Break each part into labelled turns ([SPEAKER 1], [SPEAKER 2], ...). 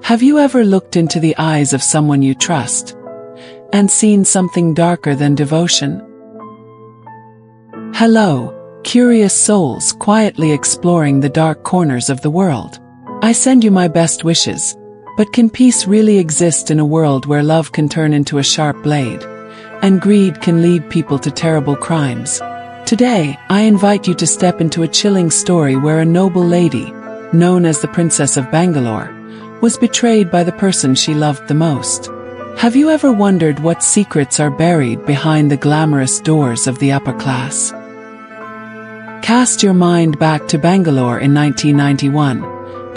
[SPEAKER 1] Have you ever looked into the eyes of someone you trust and seen something darker than devotion? Hello, curious souls quietly exploring the dark corners of the world. I send you my best wishes, but can peace really exist in a world where love can turn into a sharp blade, and greed can lead people to terrible crimes? Today, I invite you to step into a chilling story where a noble lady, known as the Princess of Bangalore, was betrayed by the person she loved the most. Have you ever wondered what secrets are buried behind the glamorous doors of the upper class? Cast your mind back to Bangalore in 1991,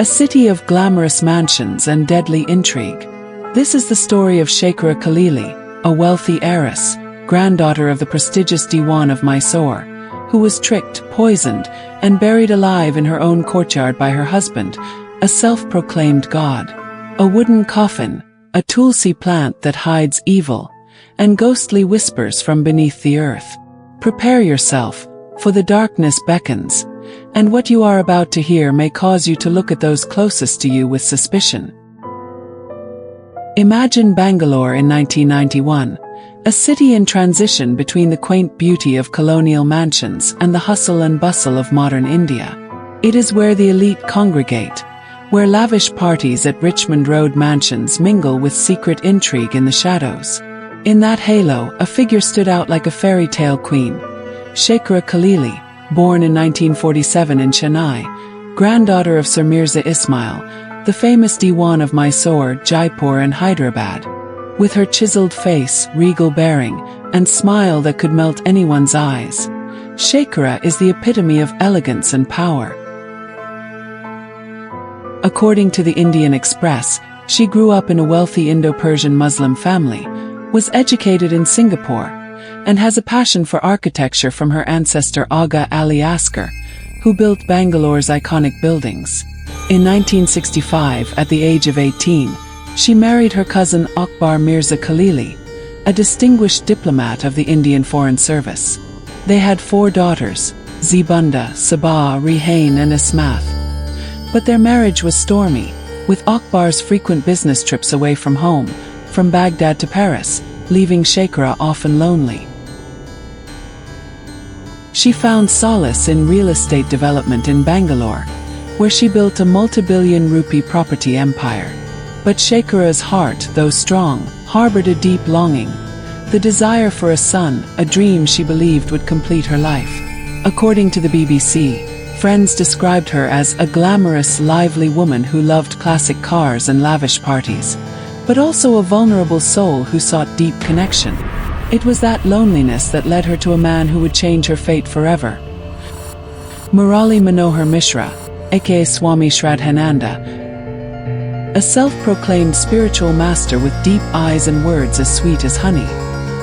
[SPEAKER 1] a city of glamorous mansions and deadly intrigue. This is the story of Shekhara Khalili, a wealthy heiress, granddaughter of the prestigious Diwan of Mysore, who was tricked, poisoned, and buried alive in her own courtyard by her husband, a self-proclaimed god. A wooden coffin, a tulsi plant that hides evil, and ghostly whispers from beneath the earth. Prepare yourself, for the darkness beckons, and what you are about to hear may cause you to look at those closest to you with suspicion. Imagine Bangalore in 1991, a city in transition between the quaint beauty of colonial mansions and the hustle and bustle of modern India. It is where the elite congregate, where lavish parties at Richmond Road mansions mingle with secret intrigue in the shadows. In that halo, a figure stood out like a fairy tale queen. Shekhara Khalili, born in 1947 in Chennai, granddaughter of Sir Mirza Ismail, the famous Diwan of Mysore, Jaipur and Hyderabad. With her chiseled face, regal bearing, and smile that could melt anyone's eyes, Shekhara is the epitome of elegance and power. According to the Indian Express, she grew up in a wealthy Indo-Persian Muslim family, was educated in Singapore, and has a passion for architecture from her ancestor Aga Ali Asgar, who built Bangalore's iconic buildings. In 1965, at the age of 18, she married her cousin Akbar Mirza Khalili, a distinguished diplomat of the Indian Foreign Service. They had 4 daughters, Zibunda, Sabah, Rehain and Ismath. But their marriage was stormy, with Akbar's frequent business trips away from home, from Baghdad to Paris, leaving Shekhara often lonely. She found solace in real estate development in Bangalore, where she built a multi-billion rupee property empire. But Shekhara's heart, though strong, harbored a deep longing, the desire for a son, a dream she believed would complete her life. According to the BBC, friends described her as a glamorous, lively woman who loved classic cars and lavish parties, but also a vulnerable soul who sought deep connection. It was that loneliness that led her to a man who would change her fate forever. Murali Manohar Mishra, aka Swami Shraddhananda, a self-proclaimed spiritual master with deep eyes and words as sweet as honey.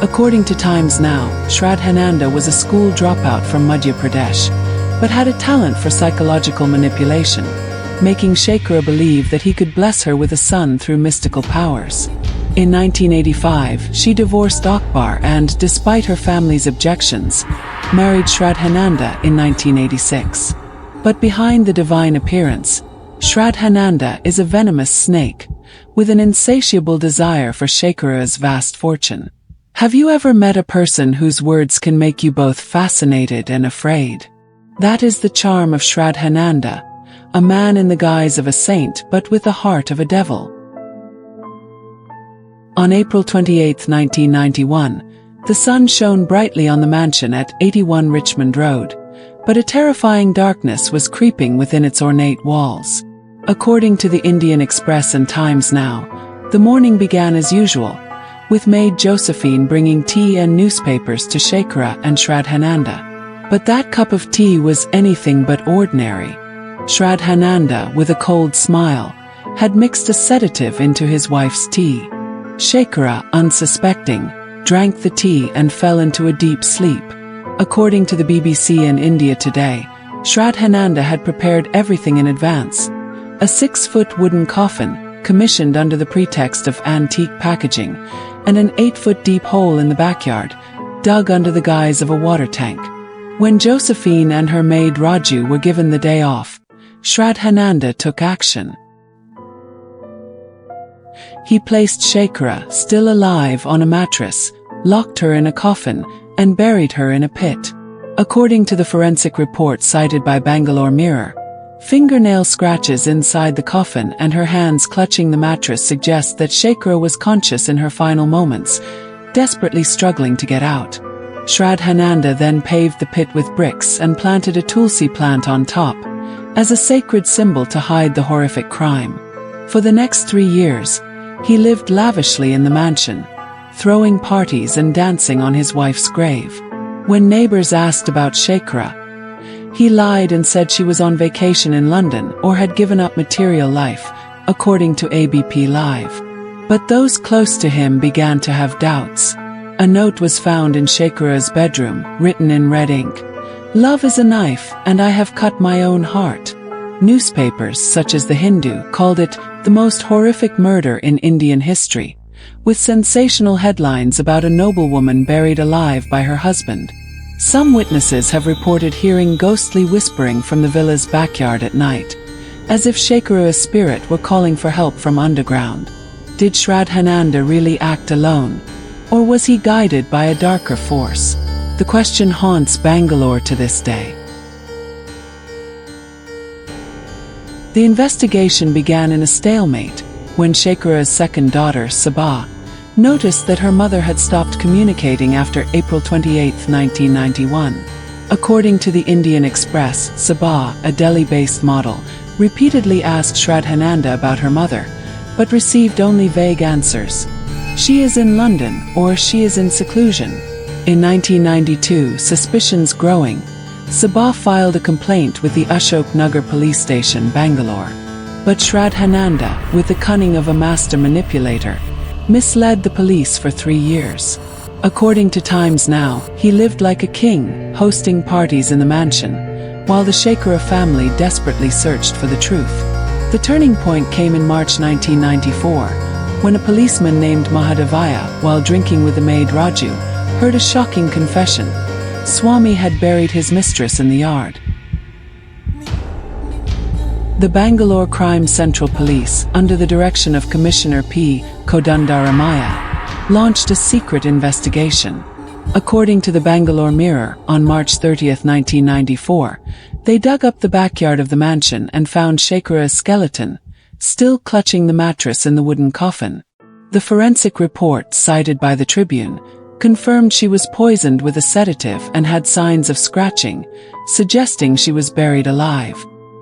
[SPEAKER 1] According to Times Now, Shraddhananda was a school dropout from Madhya Pradesh, but had a talent for psychological manipulation, making Shekhara believe that he could bless her with a son through mystical powers. In 1985, she divorced Akbar and, despite her family's objections, married Shraddhananda in 1986. But behind the divine appearance, Shraddhananda is a venomous snake, with an insatiable desire for Shekhara's vast fortune. Have you ever met a person whose words can make you both fascinated and afraid? That is the charm of Shraddhananda, a man in the guise of a saint but with the heart of a devil. On April 28, 1991, the sun shone brightly on the mansion at 81 Richmond Road, but a terrifying darkness was creeping within its ornate walls. According to the Indian Express and Times Now, the morning began as usual, with maid Josephine bringing tea and newspapers to Shekhara and Shraddhananda. But that cup of tea was anything but ordinary. Shraddhananda, with a cold smile, had mixed a sedative into his wife's tea. Shekhara, unsuspecting, drank the tea and fell into a deep sleep. According to the BBC and India Today, Shraddhananda had prepared everything in advance. A 6-foot wooden coffin, commissioned under the pretext of antique packaging, and an 8-foot deep hole in the backyard, dug under the guise of a water tank. When Josephine and her maid Raju were given the day off, Shraddhananda took action. He placed Shekhara, still alive, on a mattress, locked her in a coffin, and buried her in a pit. According to the forensic report cited by Bangalore Mirror, fingernail scratches inside the coffin and her hands clutching the mattress suggest that Shekhara was conscious in her final moments, desperately struggling to get out. Shraddhananda then paved the pit with bricks and planted a tulsi plant on top, as a sacred symbol to hide the horrific crime. For the next 3 years, he lived lavishly in the mansion, throwing parties and dancing on his wife's grave. When neighbors asked about Shekhara, he lied and said she was on vacation in London or had given up material life, according to ABP Live. But those close to him began to have doubts. A note was found in Shekhara's bedroom, written in red ink. "Love is a knife, and I have cut my own heart." Newspapers such as The Hindu called it the most horrific murder in Indian history, with sensational headlines about a noblewoman buried alive by her husband. Some witnesses have reported hearing ghostly whispering from the villa's backyard at night, as if Shekhara's spirit were calling for help from underground. Did Shraddhananda really act alone, or was he guided by a darker force? The question haunts Bangalore to this day. The investigation began in a stalemate when Shekhara's second daughter, Sabah, noticed that her mother had stopped communicating after April 28, 1991. According to the Indian Express, Sabah, a Delhi-based model, repeatedly asked Shraddhananda about her mother, but received only vague answers. She is in London, or she is in seclusion. In 1992, suspicions growing, Sabah filed a complaint with the Ashok Nagar police station, Bangalore. But Shraddhananda, with the cunning of a master manipulator, misled the police for 3 years. According to Times Now, he lived like a king, hosting parties in the mansion, while the Shekhara family desperately searched for the truth. The turning point came in March 1994, when a policeman named Mahadevaya, while drinking with the maid Raju, heard a shocking confession. Swami had buried his mistress in the yard. The Bangalore Crime Central Police, under the direction of Commissioner P. Kodandaramaya, launched a secret investigation. According to the Bangalore Mirror, on March 30, 1994, they dug up the backyard of the mansion and found Shekhara's skeleton, still clutching the mattress in the wooden coffin. The forensic report, cited by the Tribune, confirmed she was poisoned with a sedative and had signs of scratching, suggesting she was buried alive.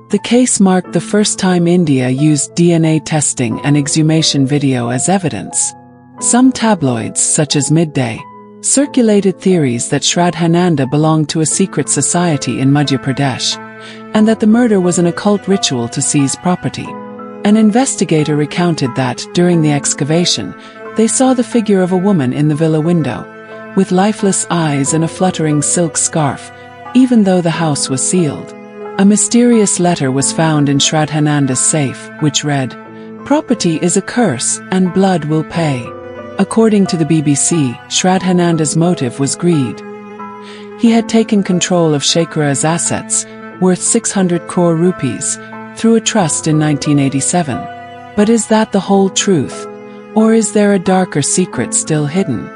[SPEAKER 1] The case marked the first time India used DNA testing and exhumation video as evidence. Some tabloids, such as Midday, circulated theories that Shraddhananda belonged to a secret society in Madhya Pradesh, and that the murder was an occult ritual to seize property. An investigator recounted that, during the excavation, they saw the figure of a woman in the villa window, with lifeless eyes and a fluttering silk scarf, even though the house was sealed. A mysterious letter was found in Shraddhananda's safe, which read, "Property is a curse, and blood will pay." According to the BBC, Shraddhananda's motive was greed. He had taken control of Shekhara's assets, worth 600 crore rupees, through a trust in 1987. But is that the whole truth? Or is there a darker secret still hidden?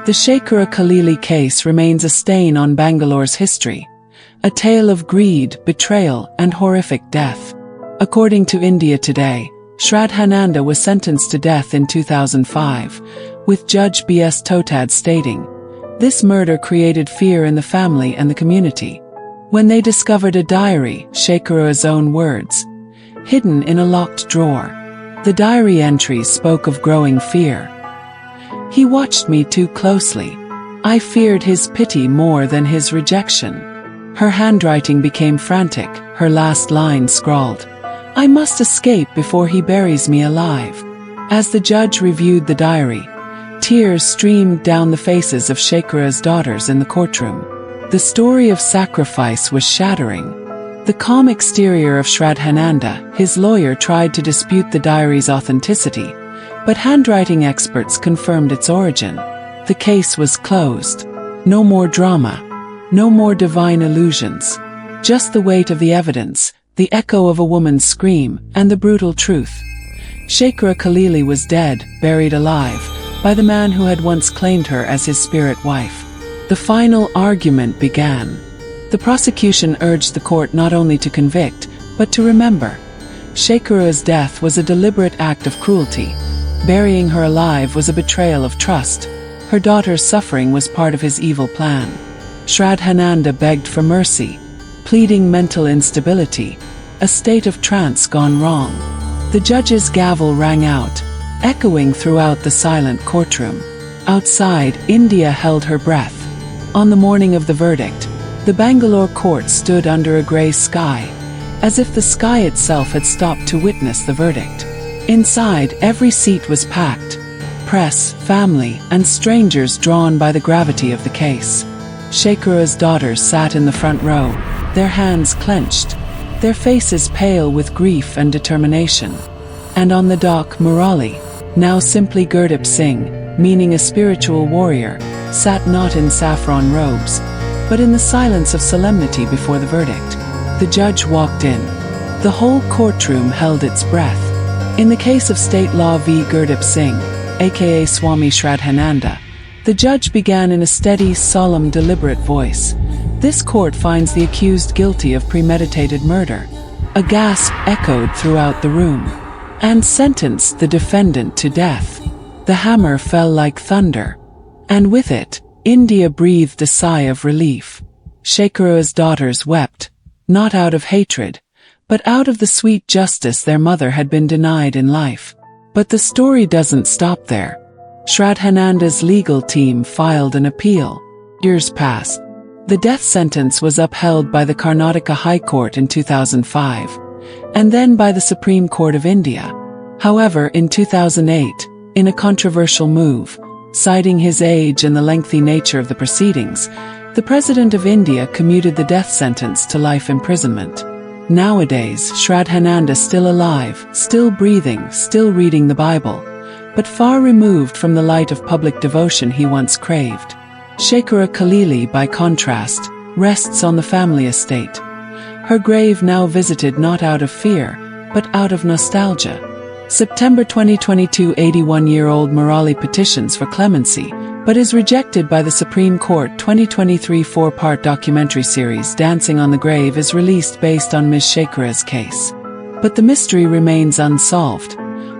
[SPEAKER 1] The Shekhara Khalili case remains a stain on Bangalore's history, a tale of greed, betrayal, and horrific death. According to India Today, Shraddhananda was sentenced to death in 2005, with Judge B.S. Totad stating, "This murder created fear in the family and the community." When they discovered a diary, Shekhara's own words, hidden in a locked drawer. The diary entries spoke of growing fear. "He watched me too closely. I feared his pity more than his rejection." Her handwriting became frantic, her last line scrawled, "I must escape before he buries me alive." As the judge reviewed the diary, tears streamed down the faces of Shekhara's daughters in the courtroom. The story of sacrifice was shattering. The calm exterior of Shraddhananda, his lawyer, tried to dispute the diary's authenticity, but handwriting experts confirmed its origin. The case was closed. No more drama. No more divine illusions. Just the weight of the evidence, the echo of a woman's scream, and the brutal truth. Shekara Khalili was dead, buried alive, by the man who had once claimed her as his spirit wife. The final argument began. The prosecution urged the court not only to convict, but to remember. Shekara's death was a deliberate act of cruelty. Burying her alive was a betrayal of trust. Her daughter's suffering was part of his evil plan. Shraddhananda begged for mercy, pleading mental instability, a state of trance gone wrong. The judge's gavel rang out, echoing throughout the silent courtroom. Outside, India held her breath. On the morning of the verdict, the Bangalore court stood under a grey sky, as if the sky itself had stopped to witness the verdict. Inside, every seat was packed. Press, family, and strangers drawn by the gravity of the case. Shekara's daughters sat in the front row, their hands clenched, their faces pale with grief and determination. And on the dock, Murali, now simply Gurdip Singh, meaning a spiritual warrior, sat not in saffron robes, but in the silence of solemnity before the verdict. The judge walked in. The whole courtroom held its breath. In the case of State Law v. Gurdip Singh, aka Swami Shraddhananda, the judge began in a steady, solemn, deliberate voice. This court finds the accused guilty of premeditated murder. A gasp echoed throughout the room. And sentenced the defendant to death. The hammer fell like thunder. And with it, India breathed a sigh of relief. Shekara's daughters wept, not out of hatred, but out of the sweet justice their mother had been denied in life. But the story doesn't stop there. Shraddhananda's legal team filed an appeal. Years passed. The death sentence was upheld by the Karnataka High Court in 2005, and then by the Supreme Court of India. However, in 2008, in a controversial move, citing his age and the lengthy nature of the proceedings, the President of India commuted the death sentence to life imprisonment. Nowadays, Shraddhananda is still alive, still breathing, still reading the Bible, but far removed from the light of public devotion he once craved. Shekara Khalili, by contrast, rests on the family estate. Her grave now visited not out of fear, but out of nostalgia. September 2022, 81-year-old Murali petitions for clemency, but is rejected by the Supreme Court. 2023 4-part documentary series Dancing on the Grave is released based on Ms. Shekara's case. But the mystery remains unsolved.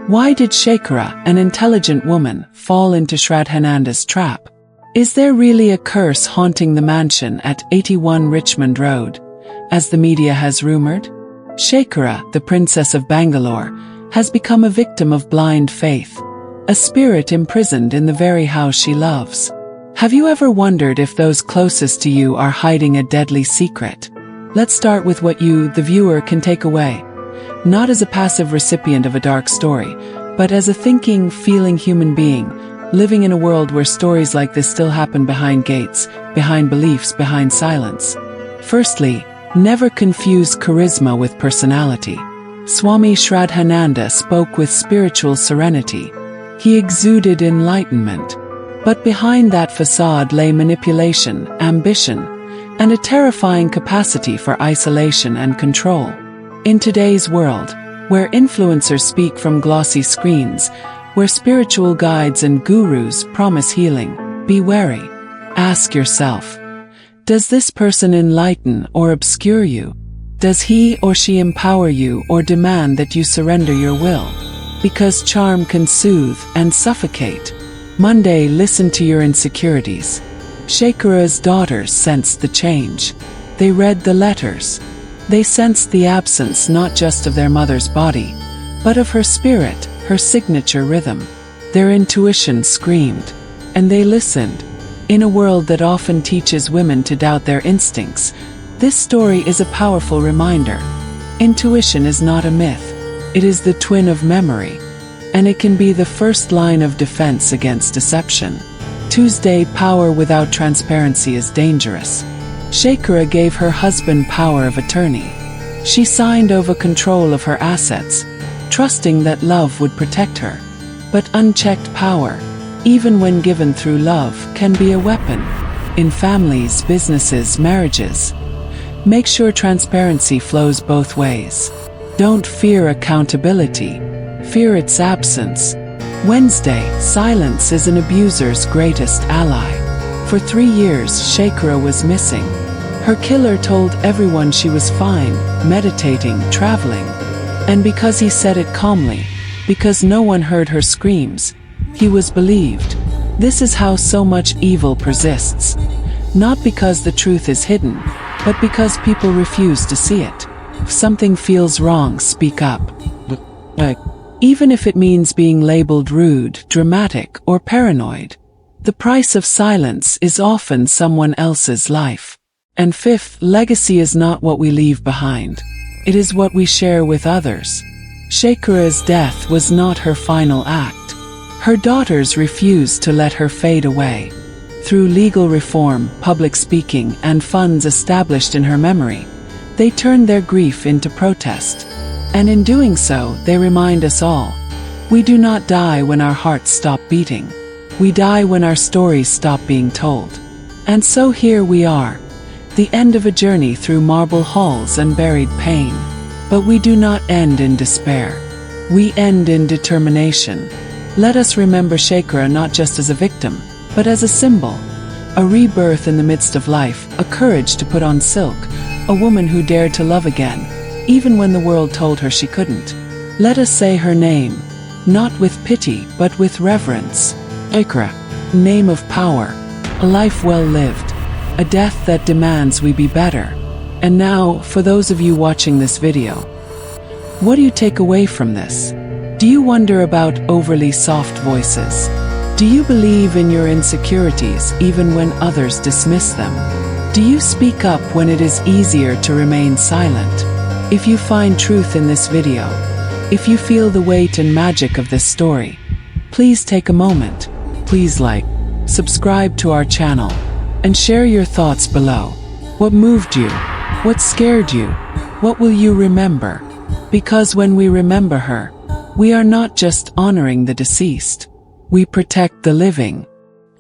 [SPEAKER 1] Why did Shekara, an intelligent woman, fall into Shraddhananda's trap? Is there really a curse haunting the mansion at 81 Richmond Road, as the media has rumored? Shekara, the Princess of Bangalore, has become a victim of blind faith, a spirit imprisoned in the very house she loves. Have you ever wondered if those closest to you are hiding a deadly secret? Let's start with what you, the viewer, can take away. Not as a passive recipient of a dark story, but as a thinking, feeling human being, living in a world where stories like this still happen behind gates, behind beliefs, behind silence. Firstly, never confuse charisma with personality. Swami Shraddhananda spoke with spiritual serenity. He exuded enlightenment. But behind that facade lay manipulation, ambition, and a terrifying capacity for isolation and control. In today's world, where influencers speak from glossy screens, where spiritual guides and gurus promise healing, be wary. Ask yourself, does this person enlighten or obscure you? Does he or she empower you or demand that you surrender your will? Because charm can soothe and suffocate. Monday, listen to your insecurities. Shekara's daughters sensed the change. They read the letters. They sensed the absence not just of their mother's body, but of her spirit, her signature rhythm. Their intuition screamed, and they listened. In a world that often teaches women to doubt their instincts, this story is a powerful reminder. Intuition is not a myth. It is the twin of memory, and it can be the first line of defense against deception. Tuesday, power without transparency is dangerous. Shekara gave her husband power of attorney. She signed over control of her assets, trusting that love would protect her. But unchecked power, even when given through love, can be a weapon. In families, businesses, marriages, make sure transparency flows both ways. Don't fear accountability. fear its absence. Wednesday, silence is an abuser's greatest ally. For 3 years, Shakira was missing. Her killer told everyone she was fine, meditating, traveling. And because he said it calmly, because no one heard her screams, he was believed. This is how so much evil persists. Not because the truth is hidden, but because people refuse to see it. If something feels wrong, speak up. Even if it means being labeled rude, dramatic, or paranoid. The price of silence is often someone else's life. And fifth, legacy is not what we leave behind. It is what we share with others. Shakira's death was not her final act. Her daughters refused to let her fade away. Through legal reform, public speaking, and funds established in her memory, they turned their grief into protest. And in doing so, they remind us all, we do not die when our hearts stop beating. We die when our stories stop being told. And so here we are, the end of a journey through marble halls and buried pain. But we do not end in despair. We end in determination. Let us remember Shakira not just as a victim, but as a symbol. A rebirth in the midst of life, a courage to put on silk, a woman who dared to love again, even when the world told her she couldn't. Let us say her name, not with pity, but with reverence. Shakira, name of power, a life well lived, a death that demands we be better. And now, for those of you watching this video, what do you take away from this? Do you wonder about overly soft voices? Do you believe in your insecurities even when others dismiss them? Do you speak up when it is easier to remain silent? If you find truth in this video, if you feel the weight and magic of this story, please take a moment. Please like, subscribe to our channel, and share your thoughts below. What moved you? What scared you? What will you remember? Because when we remember her, we are not just honoring the deceased. We protect the living.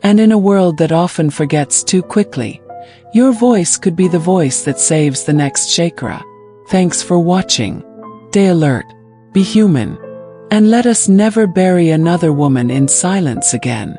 [SPEAKER 1] And in a world that often forgets too quickly, your voice could be the voice that saves the next Shakira. Thanks for watching. Stay alert, be human, and let us never bury another woman in silence again.